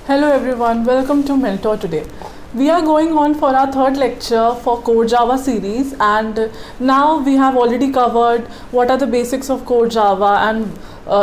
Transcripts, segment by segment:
Hello everyone, welcome to Mentor today. We are going on for our third lecture for Core Java series, and now we have already covered what are the basics of Core Java and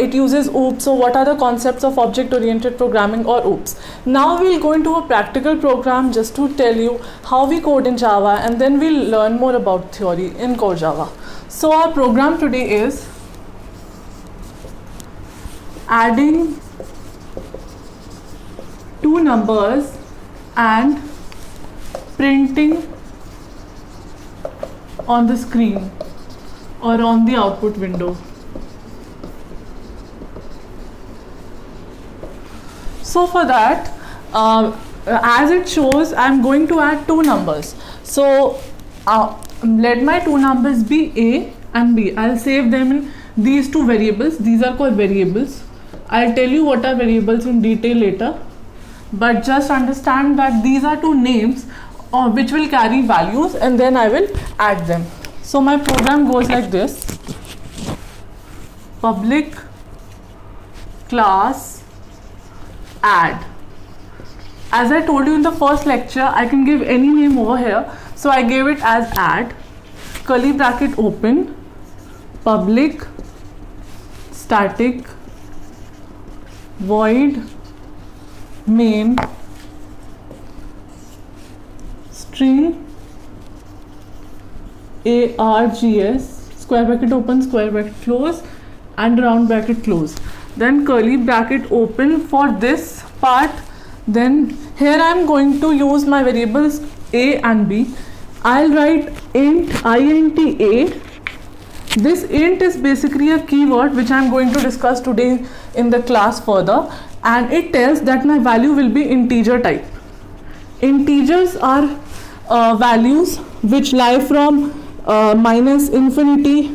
it uses OOPS. So what are the concepts of object oriented programming or OOPS. Now we'll go into a practical program just to tell you how we code in Java, and then we'll learn more about theory in Core Java. So our program today is adding two numbers and printing on the screen or on the output window. So for that, as it shows, I'm going to add two numbers. So let my two numbers be A and B. I'll save them in these two variables. These are called variables. I'll tell you what are variables in detail later. But just understand that these are two names which will carry values, and then I will add them. So my program goes like this: public class add. As I told you in the first lecture, I can give any name over here. So I gave it as add, curly bracket open, public static void main string args square bracket open, square bracket close, and round bracket close, then curly bracket open for this part. Then here I am going to use my variables A and B. I'll write int a. This int is basically a keyword which I am going to discuss today in the class further, and it tells that my value will be integer type. Integers are values which lie from minus infinity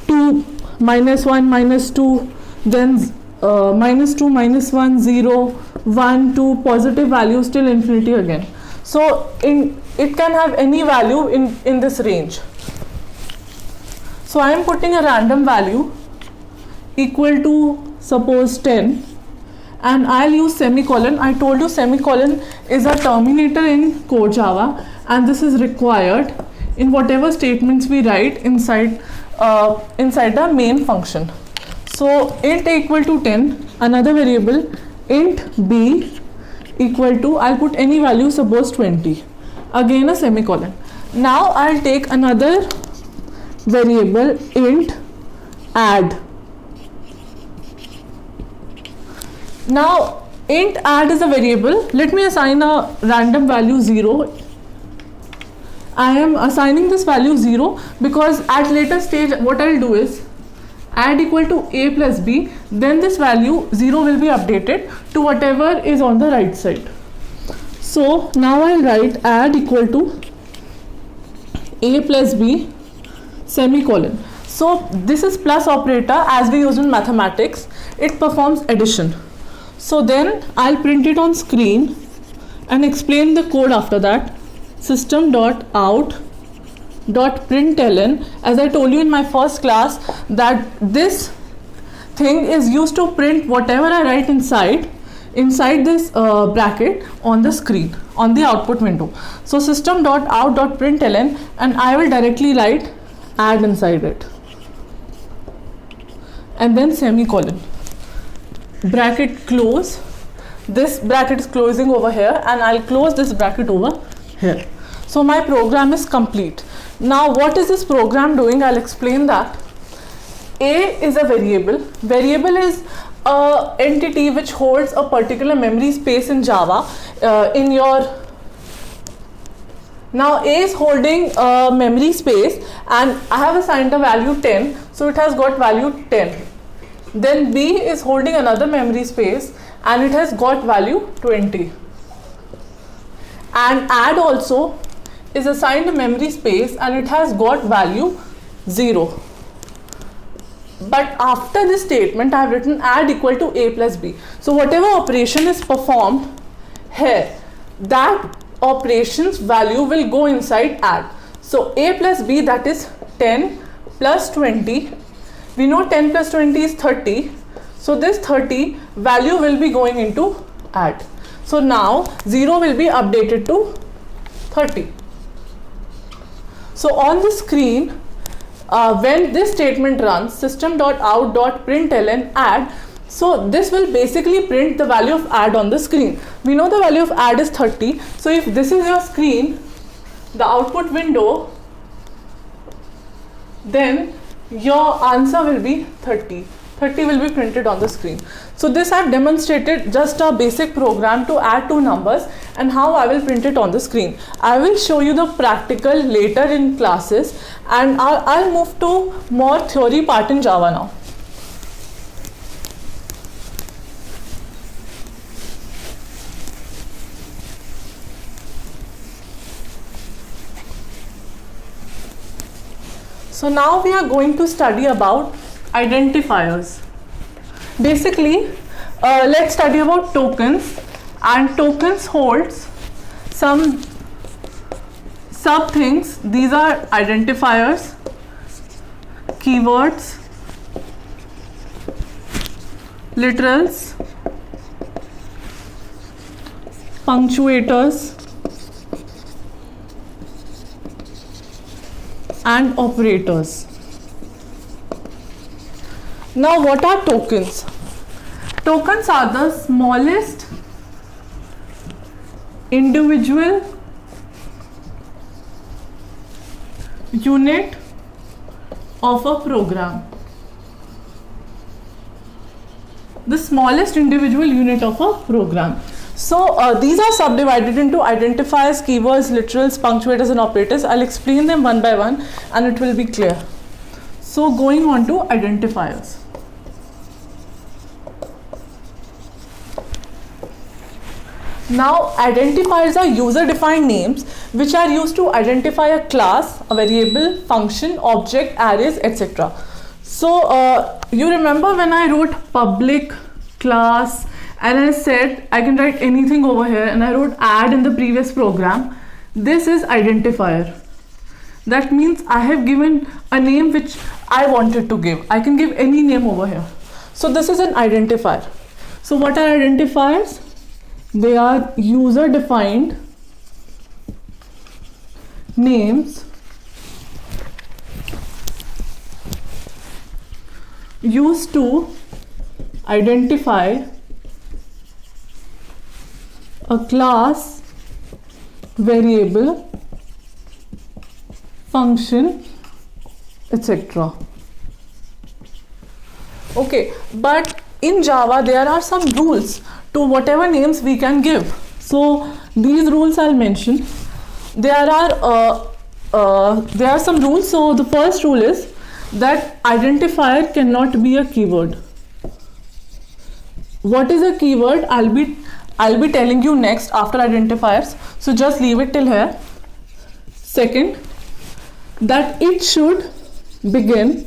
to minus 1, minus 2, then minus 2, minus 1, 0, 1, 2, positive values till infinity again. So it can have any value in this range. So I am putting a random value equal to suppose 10, and I'll use semicolon. I told you semicolon is a terminator in Core Java, and this is required in whatever statements we write inside the main function. So int a equal to 10, another variable int b equal to, I'll put any value, suppose 20, again a semicolon. Now I'll take another variable int add. Now int add is a variable. Let me assign a random value 0. I am assigning this value 0 because at later stage what I will do is add equal to a plus b, then this value 0 will be updated to whatever is on the right side. So now I will write add equal to a plus b semicolon. So this is plus operator as we use in mathematics. It performs addition. So then I'll print it on screen and explain the code after that. System.out.println, as I told you in my first class, that this thing is used to print whatever I write inside this bracket on the screen, on the output window. So system.out.println, and I will directly write add inside it, and then semicolon, bracket close. This bracket is closing over here, and I'll close this bracket over here. So my program is complete. Now what is this program doing? I'll explain that. A is a variable. Variable is a entity which holds a particular memory space in Java. Now A is holding a memory space, and I have assigned a value 10, so it has got value 10. Then B is holding another memory space, and it has got value 20. And add also is assigned a memory space, and it has got value 0. But after this statement I have written add equal to a plus b. So whatever operation is performed here, that operation's value will go inside add. So a plus b, that is 10 plus 20. We know 10 plus 20 is 30. So this 30 value will be going into add. So now 0 will be updated to 30. So on the screen, when this statement runs, system.out.println add, so this will basically print the value of add on the screen. We know the value of add is 30. So if this is your screen, the output window, then your answer will be 30. 30 will be printed on the screen. So this I've demonstrated just a basic program to add two numbers and how I will print it on the screen. I will show you the practical later in classes, and I'll move to more theory part in Java now. So now we are going to study about identifiers. Basically, let's study about tokens, and tokens holds some sub things. These are identifiers, keywords, literals, punctuators, and operators. Now what are tokens? Tokens are the smallest individual unit of a program. The smallest individual unit of a program. So these are subdivided into identifiers, keywords, literals, punctuators and operators. I'll explain them one by one and it will be clear. So going on to identifiers. Now identifiers are user defined names which are used to identify a class, a variable, function, object, arrays, etc. So you remember when I wrote public class and I said I can write anything over here, and I wrote add in the previous program. This is identifier. That means I have given a name which I wanted to give. I can give any name over here. So this is an identifier. So what are identifiers? They are user defined names used to identify a class, variable, function, etc. Okay, but in Java there are some rules to whatever names we can give. So these rules I'll mention. There are some rules. So the first rule is that identifier cannot be a keyword. What is a keyword? I'll be telling you next after identifiers. So just leave it till here. Second, that it should begin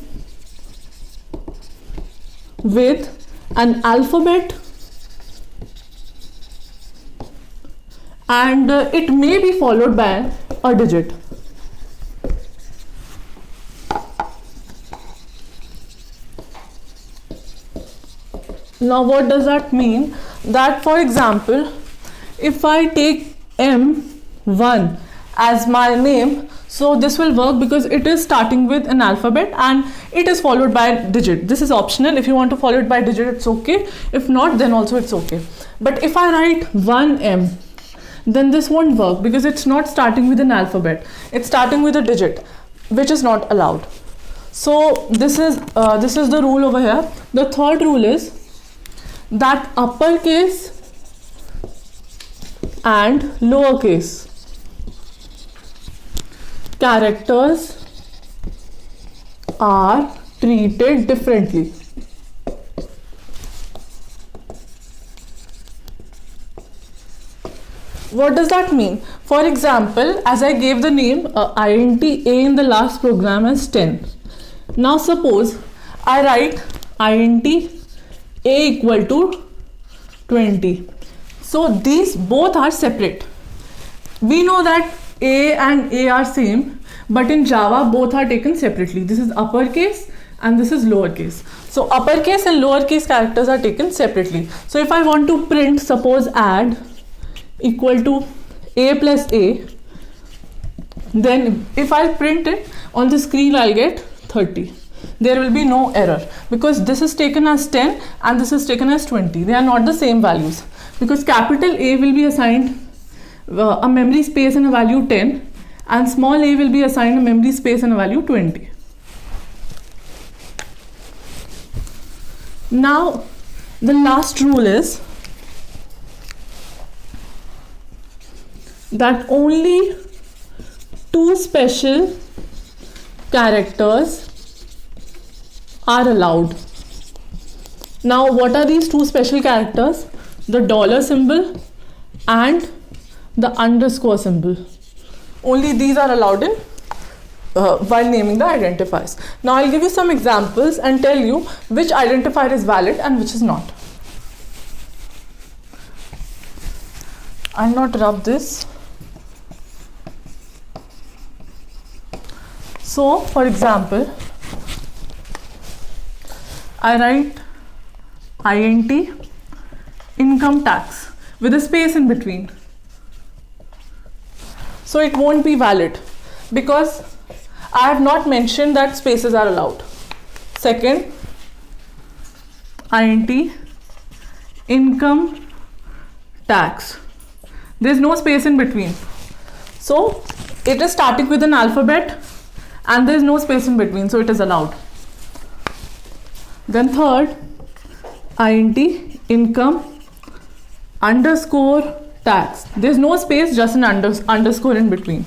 with an alphabet and it may be followed by a digit. Now what does that mean? That for example, if I take M1 as my name, so this will work because it is starting with an alphabet and it is followed by a digit. This is optional. If you want to follow it by digit, it's okay. If not, then also it's okay. But if I write 1M, then this won't work because it's not starting with an alphabet. It's starting with a digit, which is not allowed. So this is the rule over here. The third rule is that uppercase and lowercase characters are treated differently. What does that mean? For example, as I gave the name int a in the last program as 10. Now suppose I write int a equal to 20. So these both are separate. We know that a and a are same, but in Java both are taken separately. This is uppercase, and this is lowercase. So uppercase and lowercase characters are taken separately. So if I want to print, suppose add equal to a plus a, then if I print it on the screen, I'll get 30. There will be no error because this is taken as 10 and this is taken as 20. They are not the same values because capital A will be assigned a memory space and a value 10, and small a will be assigned a memory space and a value 20. Now the last rule is that only two special characters are allowed. Now what are these two special characters? The dollar symbol and the underscore symbol. Only these are allowed in while naming the identifiers. Now I'll give you some examples and tell you which identifier is valid and which is not. I'll not rub this. So for example, I write INT income tax with a space in between. So it won't be valid because I have not mentioned that spaces are allowed. Second, INT income tax. There is no space in between. So it is starting with an alphabet and there is no space in between, so it is allowed. Then third, INT income underscore tax. There is no space, just an underscore in between.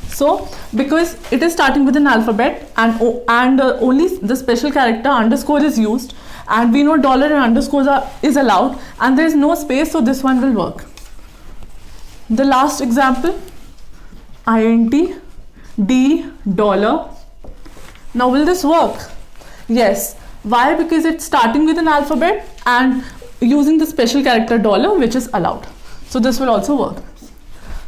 So because it is starting with an alphabet and only the special character underscore is used, and we know dollar and underscores is allowed, and there is no space, so this one will work. The last example, INT D dollar. Now will this work? Yes. Why? Because it's starting with an alphabet and using the special character dollar, which is allowed. So this will also work.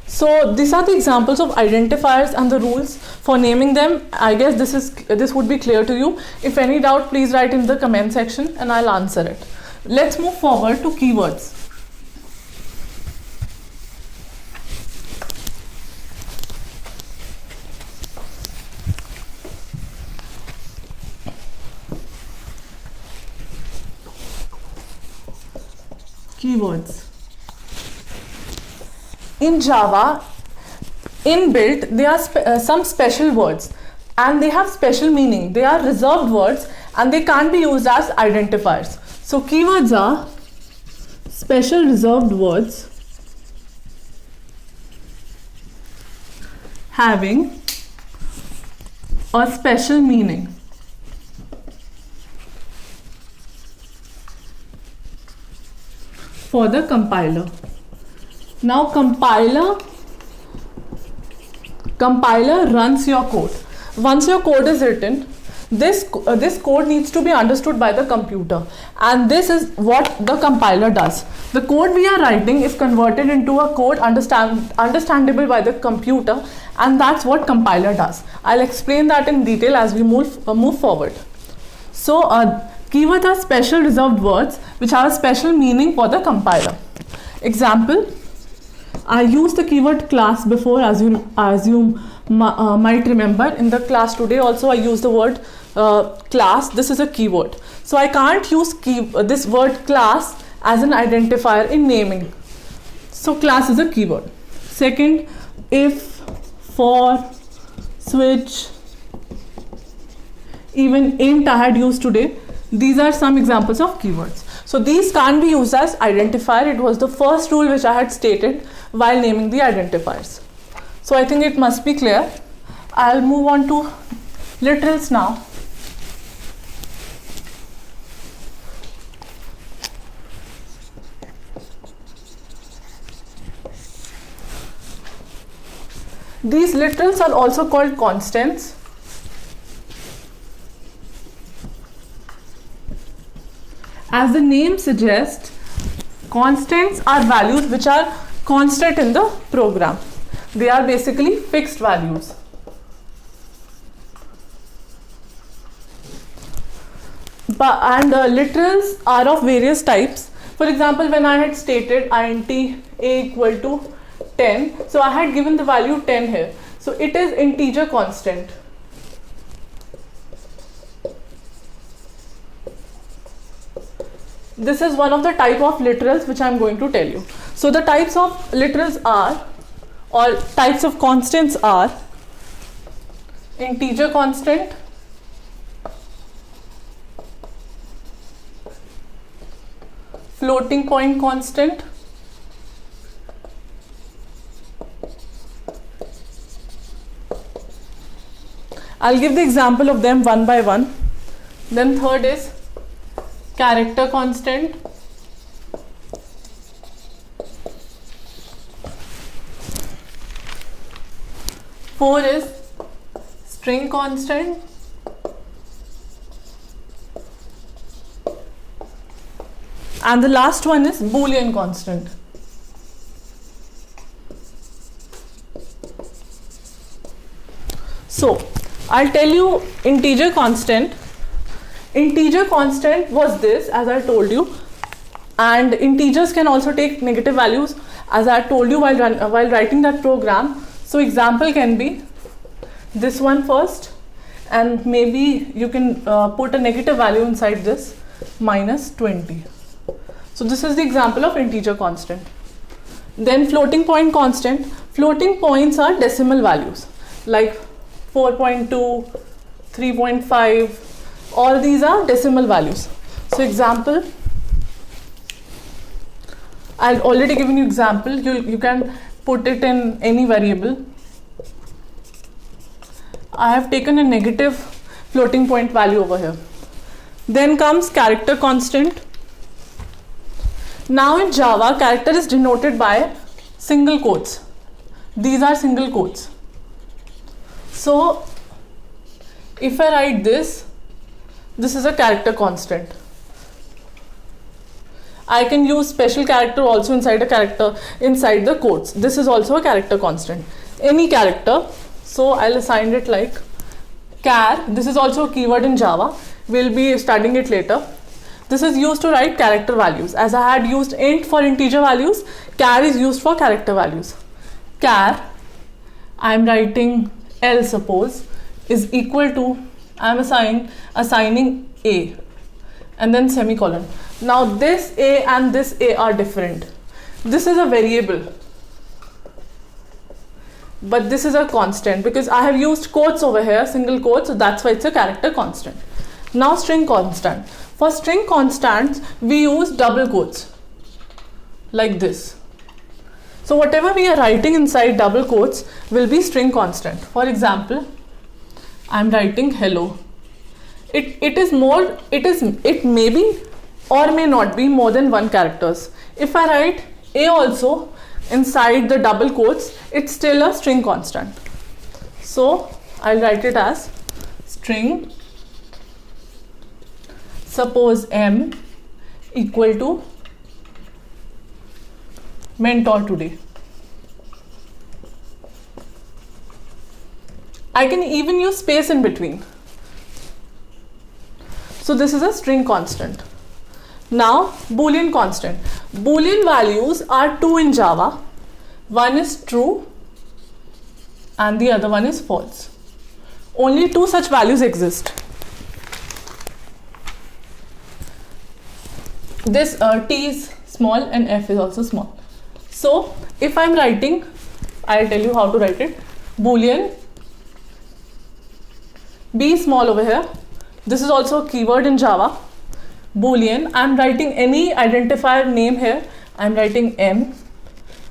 So these are the examples of identifiers and the rules for naming them. I guess this would be clear to you. If any doubt, please write in the comment section and I'll answer it. Let's move forward to keywords. Keywords. In Java, inbuilt, there are some special words and they have special meaning. They are reserved words and they can't be used as identifiers. So keywords are special reserved words having a special meaning. For the compiler. Now compiler runs your code. Once your code is written, this code needs to be understood by the computer, and this is what the compiler does. The code we are writing is converted into a code understandable by the computer, and that's what compiler does. I'll explain that in detail as we move forward. So keywords are special reserved words which have a special meaning for the compiler. Example, I used the keyword class before, as you might remember. In the class today also I used the word class. This is a keyword. So I can't use this word class as an identifier in naming. So class is a keyword. Second, if, for, switch, even int I had used today. These are some examples of keywords. So these can't be used as identifier. It was the first rule which I had stated while naming the identifiers. So I think it must be clear. I'll move on to literals now. These literals are also called constants. As the name suggests, constants are values which are constant in the program. They are basically fixed values. literals are of various types. For example, when I had stated int a equal to 10, so I had given the value 10 here. So it is integer constant. This is one of the type of literals which I am going to tell you. So the types of literals are, or types of constants are, integer constant, floating point constant, I'll give the example of them one by one. Then third is character constant, four is string constant, and the last one is Boolean constant. So I'll tell you integer constant. Integer constant was this, as I told you, and integers can also take negative values, as I told you while writing that program. So example can be this one first, and maybe you can put a negative value inside this, minus 20. So this is the example of integer constant. Then floating point constant. Floating points are decimal values like 4.2, 3.5, all these are decimal values. So example, I've already given you example, you can put it in any variable. I have taken a negative floating point value over here. Then comes character constant. Now in Java, character is denoted by single quotes. These are single quotes. So if I write this is a character constant. I can use special character also inside a character, inside the quotes. This is also a character constant. Any character, so I'll assign it like char. This is also a keyword in Java. We'll be studying it later. This is used to write character values. As I had used int for integer values, char is used for character values. Char, I'm writing L suppose, is equal to, I'm assigning A and then semicolon. Now this A and this A are different. This is a variable, but this is a constant because I have used quotes over here, single quotes, so that's why it's a character constant. Now string constant. For string constants, we use double quotes like this. So whatever we are writing inside double quotes will be string constant. For example, I'm writing hello. It may be or may not be more than one characters. If I write A also inside the double quotes, it's still a string constant. So I'll write it as string, suppose M equal to mentor today. I can even use space in between. So this is a string constant. Now Boolean constant. Boolean values are two in Java. One is true and the other one is false. Only two such values exist. This T is small and F is also small. So if I'm writing, I'll tell you how to write it. Boolean, B small over here. This is also a keyword in Java. Boolean, I'm writing any identifier name here. I'm writing M.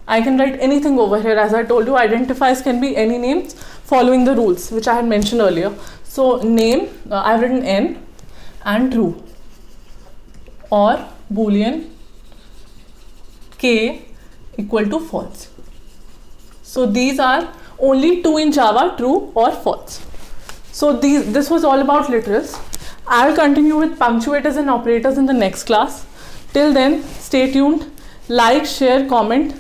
I can write anything over here. As I told you, identifiers can be any names following the rules which I had mentioned earlier. So name, I've written N and true, or Boolean K equal to false. So these are only two in Java, true or false. So this was all about literals. I'll continue with punctuators and operators in the next class. Till then, stay tuned, like, share, comment